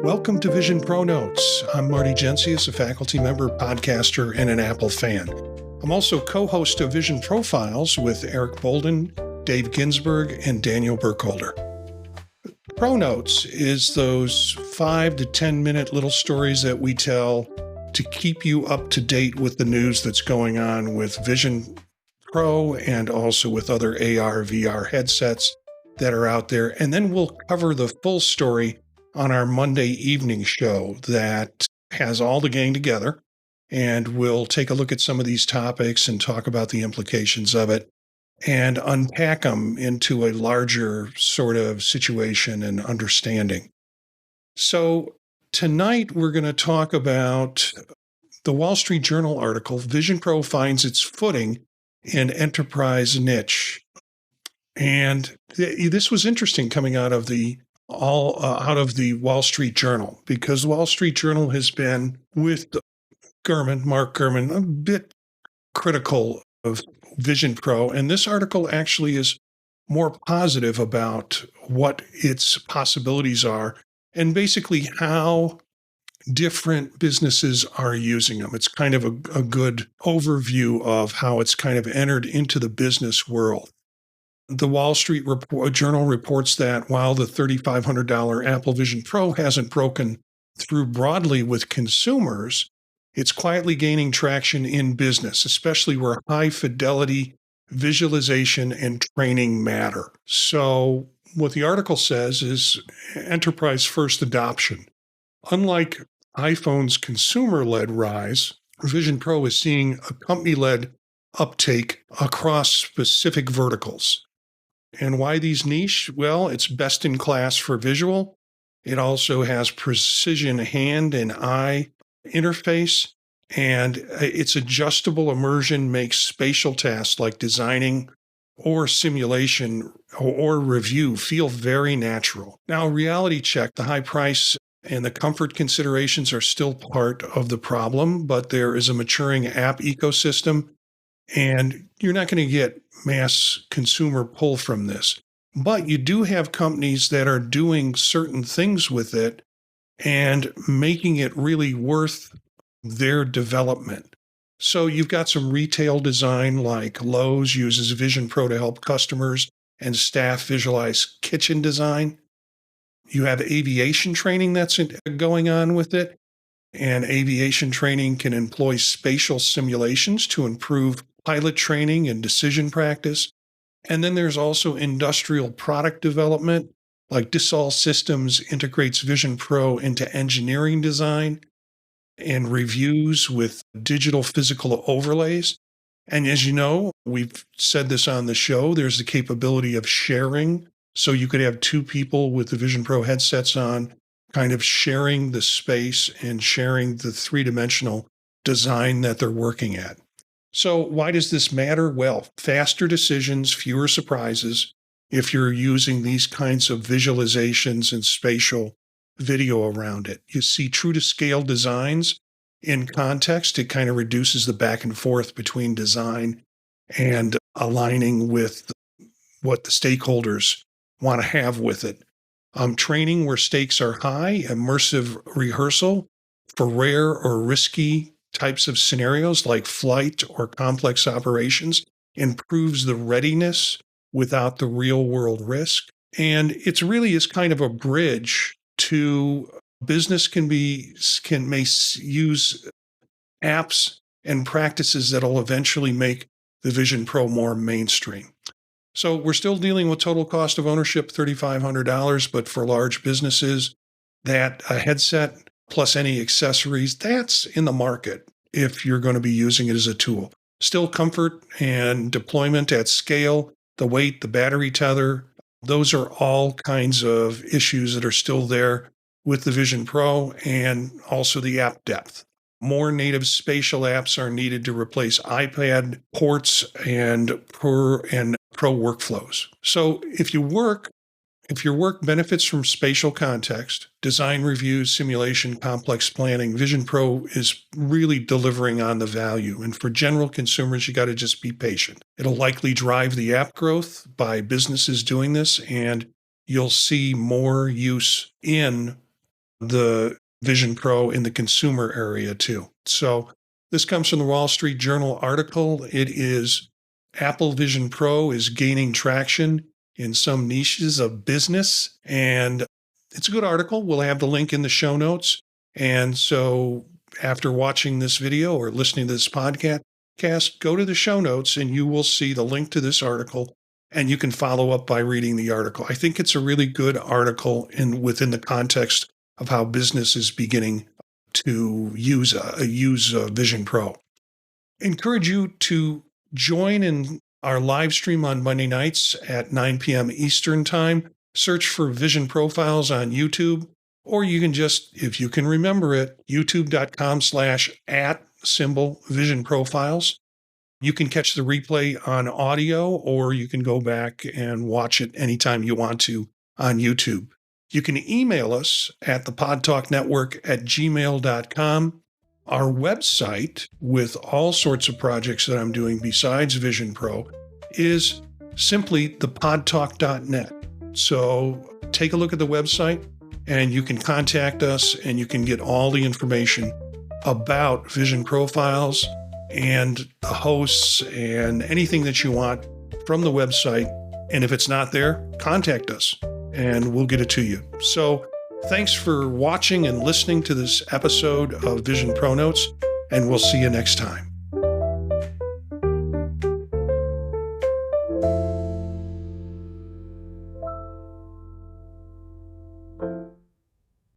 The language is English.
Welcome to Vision ProNotes. I'm Marty, a faculty member, podcaster, and an Apple fan. I'm also co-host of Vision Profiles with Eric Bolden, Dave Ginsberg, and Daniel Burkholder. ProNotes is those 5 to 10 minute little stories that we tell to keep you up to date with the news that's going on with Vision Pro and also with other AR, VR headsets that are out there. And then we'll cover the full story on our Monday evening show that has all the gang together. And we'll take a look at some of these topics and talk about the implications of it and unpack them into a larger sort of situation and understanding. So tonight we're going to talk about the Wall Street Journal article, Vision Pro finds its footing in enterprise niche. And this was interesting coming out of the Wall Street Journal, because the Wall Street Journal has been with Mark Gurman, a bit critical of Vision Pro. And this article actually is more positive about what its possibilities are and basically how different businesses are using them. It's kind of a good overview of how it's kind of entered into the business world. The Wall Street Journal reports that while the $3,500 Apple Vision Pro hasn't broken through broadly with consumers, it's quietly gaining traction in business, especially where high-fidelity visualization and training matter. So what the article says is enterprise-first adoption. Unlike iPhone's consumer-led rise, Vision Pro is seeing a company-led uptake across specific verticals. And why these niche? Well, it's best in class for visual. It also has precision hand and eye interface, and its adjustable immersion makes spatial tasks like designing or simulation or review feel very natural. Now, reality check, the high price and the comfort considerations are still part of the problem, but there is a maturing app ecosystem, and you're not going to get mass consumer pull from this. But you do have companies that are doing certain things with it and making it really worth their development. So you've got some retail design like Lowe's uses Vision Pro to help customers and staff visualize kitchen design. You have aviation training that's going on with it. And aviation training can employ spatial simulations to improve pilot training and decision practice. And then there's also industrial product development, like Dassault Systems integrates Vision Pro into engineering design and reviews with digital physical overlays. And as you know, we've said this on the show, there's the capability of sharing. So you could have two people with the Vision Pro headsets on, kind of sharing the space and sharing the three-dimensional design that they're working at. So why does this matter? Well, faster decisions, fewer surprises if you're using these kinds of visualizations and spatial video around it. You see true-to-scale designs in context. It kind of reduces the back and forth between design and aligning with what the stakeholders want to have with it. Training where stakes are high, immersive rehearsal for rare or risky types of scenarios like flight or complex operations improves the readiness without the real world risk. And it really is kind of a bridge to business may use apps and practices that'll eventually make the Vision Pro more mainstream. So we're still dealing with total cost of ownership, $3,500, but for large businesses, that a headset plus any accessories, that's in the market if you're going to be using it as a tool. Still comfort and deployment at scale, the weight, the battery tether, those are all kinds of issues that are still there with the Vision Pro and also the app depth. More native spatial apps are needed to replace iPad ports and Pro workflows. So if your work benefits from spatial context, design reviews, simulation, complex planning, Vision Pro is really delivering on the value. And for general consumers, you got to just be patient. It'll likely drive the app growth by businesses doing this, and you'll see more use in the Vision Pro in the consumer area too. So this comes from the Wall Street Journal article. It is Apple Vision Pro is gaining traction in some niches of business. And it's a good article. We'll have the link in the show notes. And so after watching this video or listening to this podcast, go to the show notes and you will see the link to this article. And you can follow up by reading the article. I think it's a really good article within the context of how business is beginning to use Vision Pro. Encourage you to join in our live stream on Monday nights at 9 p.m. Eastern Time. Search for Vision Profiles on YouTube, or you can just, if you can remember it, youtube.com/@Vision Profiles. You can catch the replay on audio, or you can go back and watch it anytime you want to on YouTube. You can email us at thepodtalknetwork@gmail.com. Our website, with all sorts of projects that I'm doing besides Vision Pro, is simply thepodtalk.net. So take a look at the website and you can contact us and you can get all the information about Vision Profiles and the hosts and anything that you want from the website. And if it's not there, contact us and we'll get it to you. So thanks for watching and listening to this episode of Vision ProNotes, and we'll see you next time.